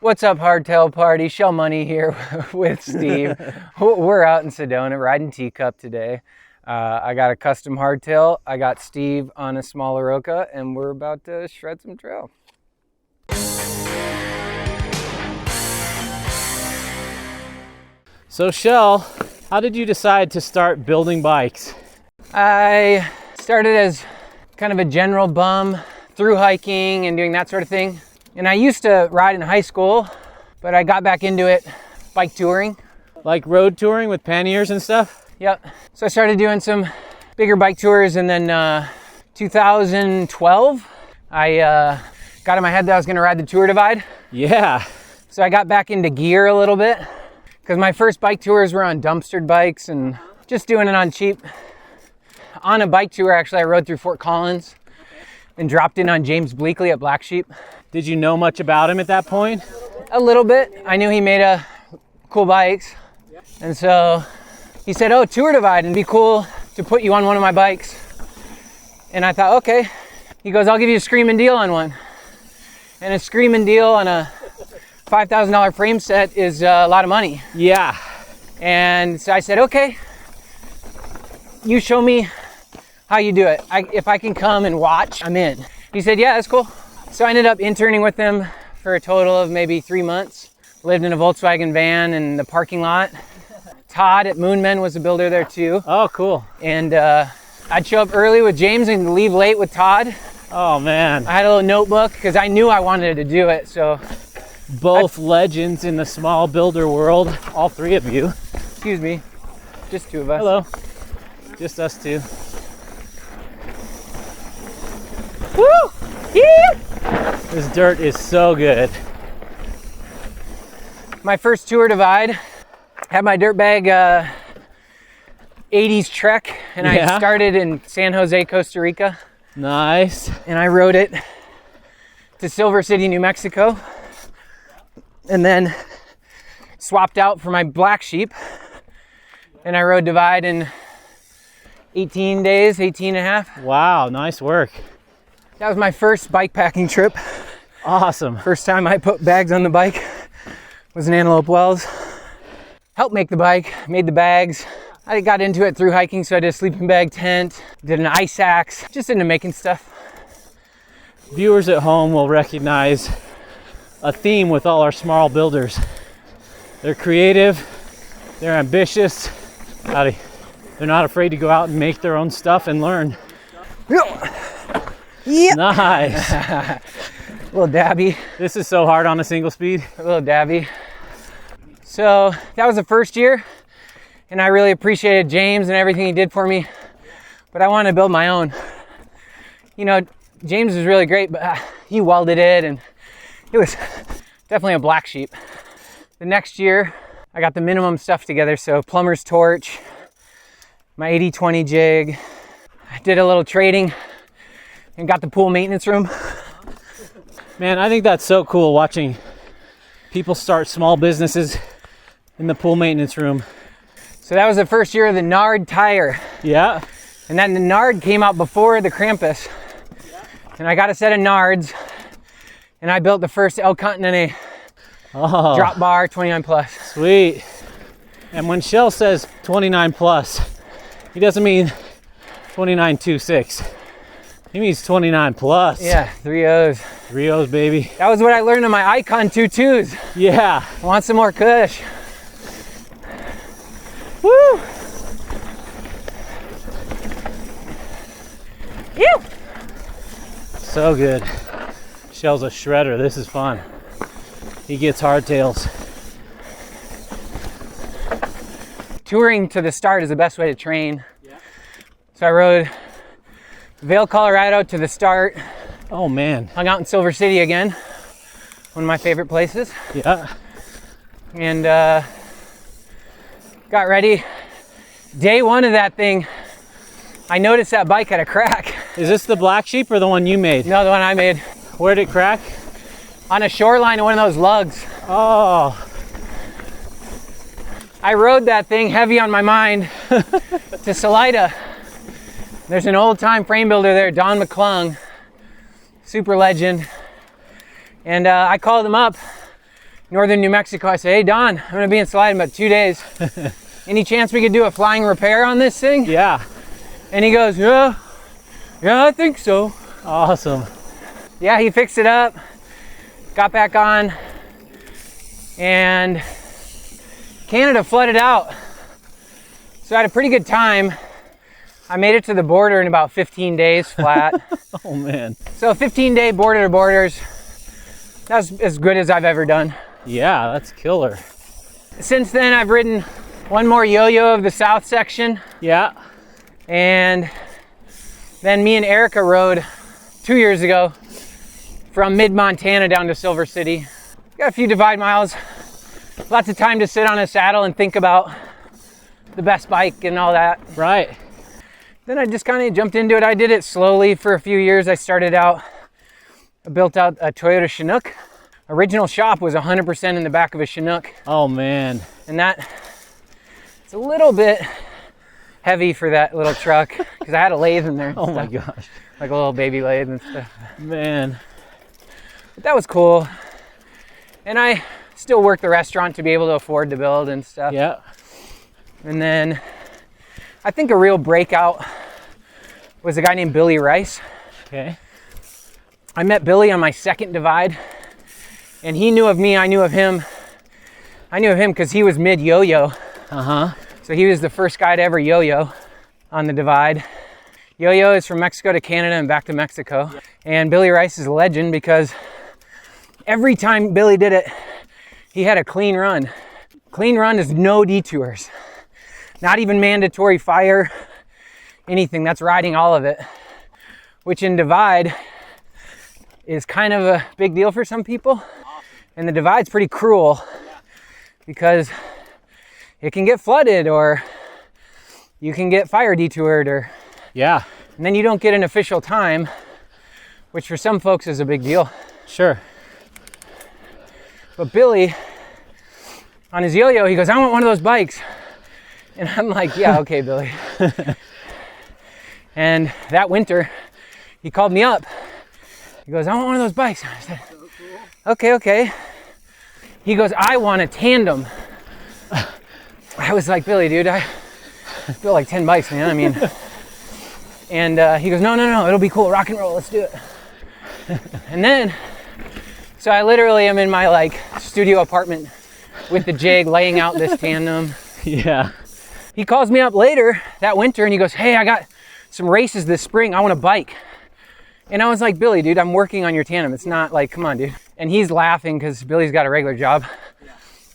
What's up, hardtail party? Cjell Mone here with Steve. We're out in Sedona riding teacup today. I got a custom hardtail. I got Steve on a small Oroka, and we're about to shred some trail. So Cjell, how did you decide to start building bikes? I started as kind of a general bum, through hiking and doing that sort of thing. And I used to ride in high school, but I got back into it, bike touring. Like road touring with panniers and stuff? Yep. So I started doing some bigger bike tours, and then 2012, I got in my head that I was gonna ride the Tour Divide. Yeah. So I got back into gear a little bit, because my first bike tours were on dumpstered bikes and just doing it on cheap. On a bike tour, actually, I rode through Fort Collins and dropped in on James Bleakley at Black Sheep. Did you know much about him at that point? A little bit. I knew he made cool bikes. And so he said, oh, Tour Divide, and it'd be cool to put you on one of my bikes. And I thought, okay. He goes, I'll give you a screaming deal on one. And a screaming deal on a $5,000 frame set is a lot of money. Yeah. And so I said, okay, you show me how you do it. If I can come and watch, I'm in. He said, yeah, that's cool. So I ended up interning with him for a total of maybe 3 months. Lived in a Volkswagen van in the parking lot. Todd at MONē was a builder there too. Oh, cool. And I'd show up early with James and leave late with Todd. Oh man. I had a little notebook because I knew I wanted to do it, so. Both legends in the small builder world, all three of you. Excuse me, just two of us. Hello, just us two. Woo! Yeah! This dirt is so good. My first Tour Divide, had my dirt bag 80s Trek, and I started in San Jose, Costa Rica. Nice. And I rode it to Silver City, New Mexico, and then swapped out for my Black Sheep, and I rode Divide in 18 days, 18 and a half. Wow, nice work. That was my first bike packing trip. Awesome. First time I put bags on the bike was in Antelope Wells. Helped make the bike, made the bags. I got into it through hiking, so I did a sleeping bag tent, did an ice axe, just into making stuff. Viewers at home will recognize a theme with all our small builders. They're creative, they're ambitious, they're not afraid to go out and make their own stuff and learn. Yeah. Nice. Little dabby. This is so hard on a single speed. A little dabby. So that was the first year, and I really appreciated James and everything he did for me, but I wanted to build my own. You know, James was really great, but he welded it, and it was definitely a Black Sheep. The next year, I got the minimum stuff together, so plumber's torch, my 80-20 jig. I did a little trading and got the pool maintenance room. Man, I think that's so cool watching people start small businesses in the pool maintenance room. So that was the first year of the Nard tire. Yeah. And then the Nard came out before the Krampus. And I got a set of Nards, and I built the first El Continente drop bar 29 plus. Sweet. And when Cjell says 29 plus, he doesn't mean 29.26. He means 29 plus. Yeah, 3 O's. 3 O's, baby. That was what I learned on my Icon 2.2s. Yeah. I want some more Kush. Woo! Ew! So good. Cjell's a shredder. This is fun. He gets hardtails. Touring to the start is the best way to train. Yeah. So I rode Vail, Colorado to the start. Oh man. Hung out in Silver City again. One of my favorite places. Yeah. And got ready. Day one of that thing, I noticed that bike had a crack. Is this the Black Sheep or the one you made? No, the one I made. Where'd it crack? On a shoreline of one of those lugs. Oh. I rode that thing heavy on my mind to Salida. There's an old time frame builder there, Don McClung, super legend. And I called him up northern New Mexico. I said, hey, Don, I'm gonna be in Slide in about 2 days. Any chance we could do a flying repair on this thing? Yeah. And he goes, yeah, I think so. Awesome. Yeah, he fixed it up, got back on, and Canada flooded out. So I had a pretty good time. I made it to the border in about 15 days flat. Oh man. So a 15-day border to borders, that's as good as I've ever done. Yeah, that's killer. Since then, I've ridden one more yo-yo of the south section, Yeah. and then me and Erica rode 2 years ago from mid-Montana down to Silver City. Got a few divide miles, lots of time to sit on a saddle and think about the best bike and all that. Right. Then I just kind of jumped into it. I did it slowly for a few years. I built out a Toyota Chinook. Original shop was 100% in the back of a Chinook. Oh man. And it's a little bit heavy for that little truck because I had a lathe in there. Oh my gosh. Like a little baby lathe and stuff. Man. But that was cool. And I still work the restaurant to be able to afford to build and stuff. Yeah. And then I think a real breakout was a guy named Billy Rice. Okay. I met Billy on my second divide, and he knew of me, I knew of him. I knew of him because he was mid yo-yo. So he was the first guy to ever yo-yo on the divide. Yo-yo is from Mexico to Canada and back to Mexico. And Billy Rice is a legend because every time Billy did it, he had a clean run. Clean run is no detours. Not even mandatory fire, anything. That's riding all of it. Which in divide is kind of a big deal for some people. And the divide's pretty cruel because it can get flooded or you can get fire detoured or Yeah. and then you don't get an official time, which for some folks is a big deal. Sure. But Billy, on his yo-yo, he goes, I want one of those bikes. And I'm like, yeah, okay, Billy. And that winter, he called me up. He goes, I want one of those bikes. I said, okay. He goes, I want a tandem. I was like, Billy, dude, I feel like 10 bikes, man. I mean, and he goes, no, it'll be cool. Rock and roll, let's do it. And then, so I literally am in my like studio apartment with the jig laying out this tandem. Yeah. He calls me up later that winter and he goes, hey, I got some races this spring. I want a bike. And I was like, Billy, dude, I'm working on your tandem. It's not like, come on, dude. And he's laughing because Billy's got a regular job. Yeah.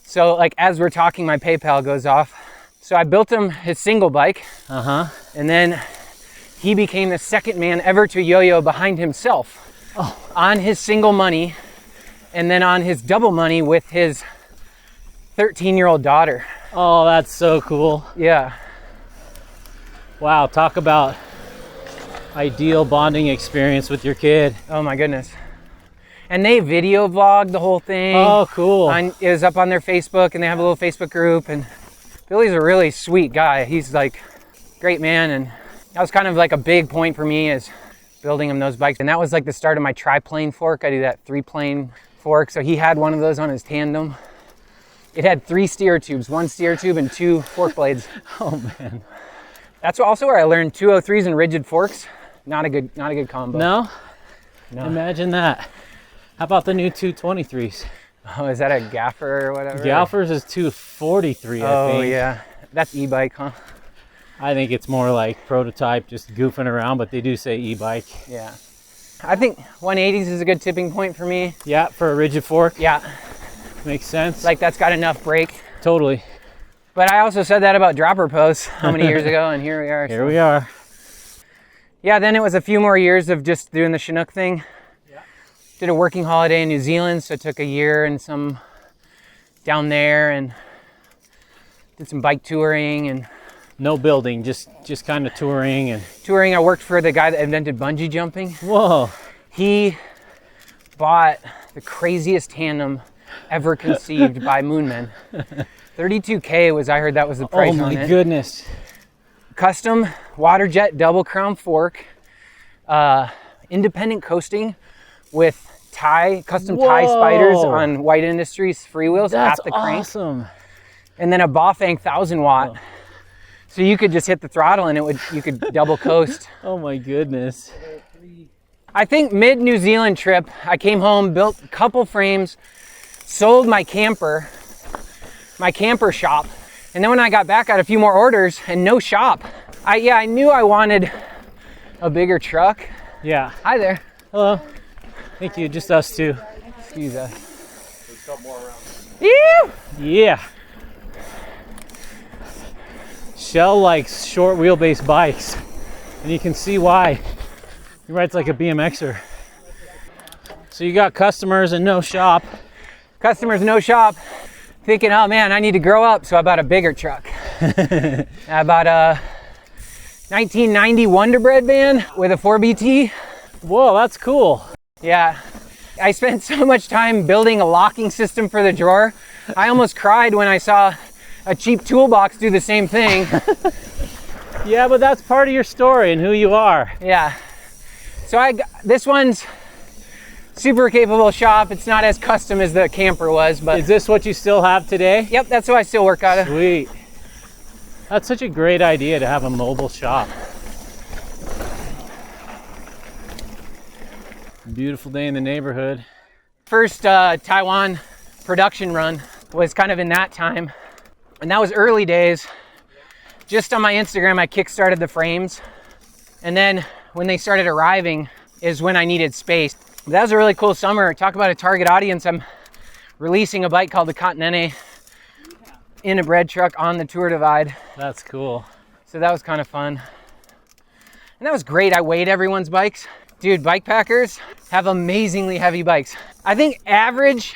So like as we're talking, my PayPal goes off. So I built him his single bike. And then he became the second man ever to yo-yo behind himself on his single money and then on his double money with his 13-year-old daughter. Oh, that's so cool. Yeah. Wow, talk about ideal bonding experience with your kid. Oh my goodness. And they video vlogged the whole thing. Oh, cool. It was up on their Facebook and they have a little Facebook group and Billy's a really sweet guy. He's like great man and that was kind of like a big point for me is building him those bikes. And that was like the start of my tri-plane fork. I do that 3-plane fork. So he had one of those on his tandem. It had 3 steer tubes, 1 steer tube and 2 fork blades. Oh man. That's also where I learned 203s and rigid forks. Not a good combo. No? No. Imagine that. How about the new 223s? Oh, is that a Gaffer or whatever? Gaffer's is 243, I think. Oh yeah, that's e-bike, huh? I think it's more like prototype, just goofing around, but they do say e-bike. Yeah. I think 180s is a good tipping point for me. Yeah, for a rigid fork? Yeah. Makes sense. Like that's got enough brake. Totally. But I also said that about dropper posts how many years ago, and here we are. Here we are. Yeah, then it was a few more years of just doing the Chinook thing. Yeah. Did a working holiday in New Zealand, so it took a year and some down there and did some bike touring and no building, just kind of touring and touring. I worked for the guy that invented bungee jumping. Whoa. He bought the craziest tandem ever conceived by Moonmen. $32K was, I heard that was the price on it. Oh my goodness. Custom water jet double crown fork, independent coasting with custom tie spiders on White Industries freewheels at the crank. That's awesome. And then a Bafang 1000 watt. So you could just hit the throttle and you could double coast. Oh my goodness. I think mid New Zealand trip, I came home, built a couple frames, sold my camper shop. And then when I got back, I had a few more orders and no shop. I knew I wanted a bigger truck. Yeah. Hi there. Hello. Thank you. Just us two. Excuse us. There's a couple more around. Yeah. Yeah. Cjell likes short wheelbase bikes, and you can see why. He rides like a BMXer. So you got customers and no shop. Customers, no shop. Thinking, oh man, I need to grow up, so I bought a bigger truck. I bought a 1990 Wonder Bread van with a 4BT. Whoa, that's cool. Yeah, I spent so much time building a locking system for the drawer. I almost cried when I saw a cheap toolbox do the same thing. Yeah, but that's part of your story and who you are. Yeah, so this one's super capable shop. It's not as custom as the camper was, but. Is this what you still have today? Yep, that's what I still work out of. Sweet. That's such a great idea to have a mobile shop. Beautiful day in the neighborhood. First Taiwan production run was kind of in that time. And that was early days. Just on my Instagram, I kickstarted the frames. And then when they started arriving is when I needed space. That was a really cool summer. Talk about a target audience. I'm releasing a bike called the Continente in a bread truck on the Tour Divide. That's cool. So that was kind of fun. And that was great. I weighed everyone's bikes. Dude, bike packers have amazingly heavy bikes. I think average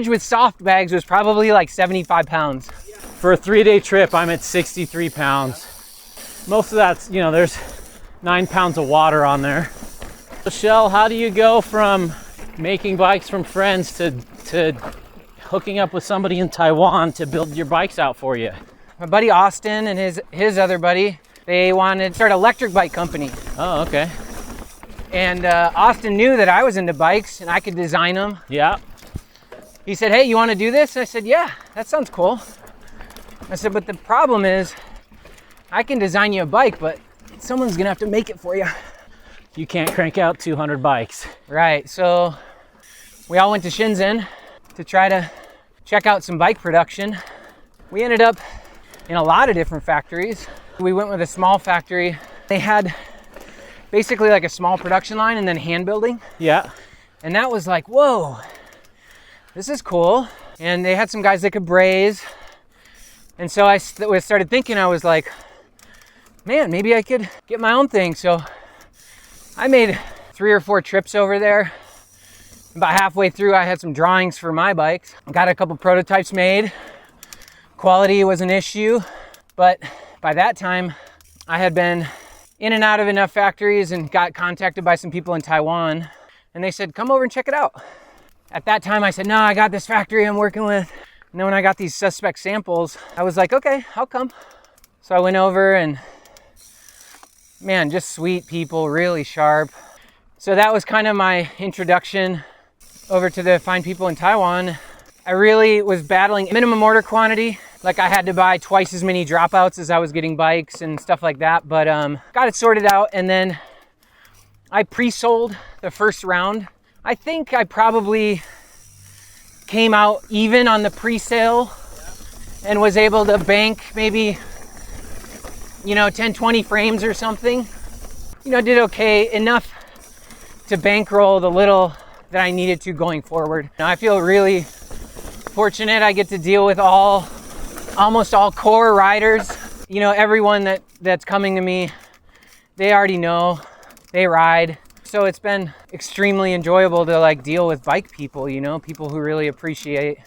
with soft bags was probably like 75 pounds. For a 3-day trip, I'm at 63 pounds. Most of that's, there's 9 pounds of water on there. So Cjell, how do you go from making bikes from friends to hooking up with somebody in Taiwan to build your bikes out for you? My buddy Austin and his other buddy, they wanted to start an electric bike company. Oh, okay. And Austin knew that I was into bikes and I could design them. Yeah. He said, hey, you want to do this? And I said, yeah, that sounds cool. I said, but the problem is I can design you a bike, but someone's going to have to make it for you. You can't crank out 200 bikes. Right. So we all went to Shenzhen to try to check out some bike production. We ended up in a lot of different factories. We went with a small factory. They had basically like a small production line and then hand building. Yeah. And that was like, whoa, this is cool. And they had some guys that could braze. And so I started thinking, I was like, man, maybe I could get my own thing. So I made 3 or 4 trips over there. About halfway through, I had some drawings for my bikes. Got a couple prototypes made. Quality was an issue, but by that time, I had been in and out of enough factories and got contacted by some people in Taiwan. And they said, come over and check it out. At that time, I said, no, I got this factory I'm working with. And then when I got these suspect samples, I was like, okay, I'll come. So I went over and man, just sweet people, really sharp. So that was kind of my introduction over to the fine people in Taiwan. I really was battling minimum order quantity. Like I had to buy twice as many dropouts as I was getting bikes and stuff like that. But got it sorted out, and then I pre-sold the first round. I think I probably came out even on the pre-sale and was able to bank maybe 10, 20 frames or something. Did okay, enough to bankroll the little that I needed to going forward. Now I feel really fortunate. I get to deal with almost all core riders. Everyone that's coming to me, they already know, they ride. So it's been extremely enjoyable to deal with bike people, people who really appreciate.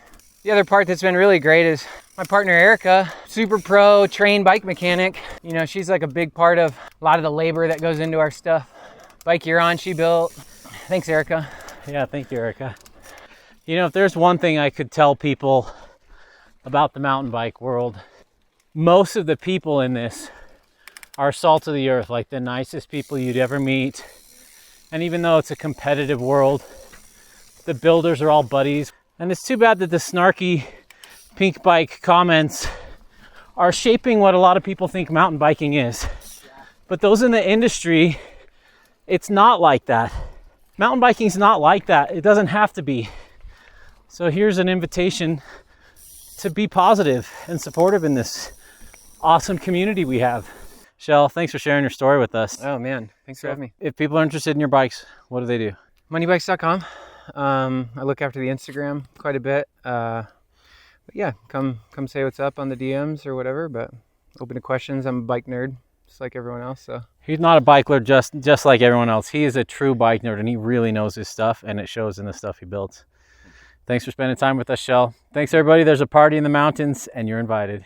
The other part that's been really great is my partner Erica, super pro trained bike mechanic. She's like a big part of a lot of the labor that goes into our stuff. Bike you're on, she built. Thanks, Erica. Yeah, thank you, Erica. If there's one thing I could tell people about the mountain bike world, most of the people in this are salt of the earth, like the nicest people you'd ever meet. And even though it's a competitive world, The builders are all buddies. And it's too bad that the snarky pink bike comments are shaping what a lot of people think mountain biking is. But those in the industry, it's not like that. Mountain biking's not like that. It doesn't have to be. So here's an invitation to be positive and supportive in this awesome community we have. Cjell, thanks for sharing your story with us. Oh man, thanks for having me. If people are interested in your bikes, what do they do? MONEbikes.com. I look after the Instagram quite a bit. But yeah, come say what's up on the DMs or whatever. But open to questions. I'm a bike nerd, just like everyone else. So He's not a bike nerd just like everyone else. He is a true bike nerd, and he really knows his stuff, and it shows in the stuff he builds. Thanks for spending time with us, Cjell. Thanks, everybody. There's a party in the mountains, and you're invited.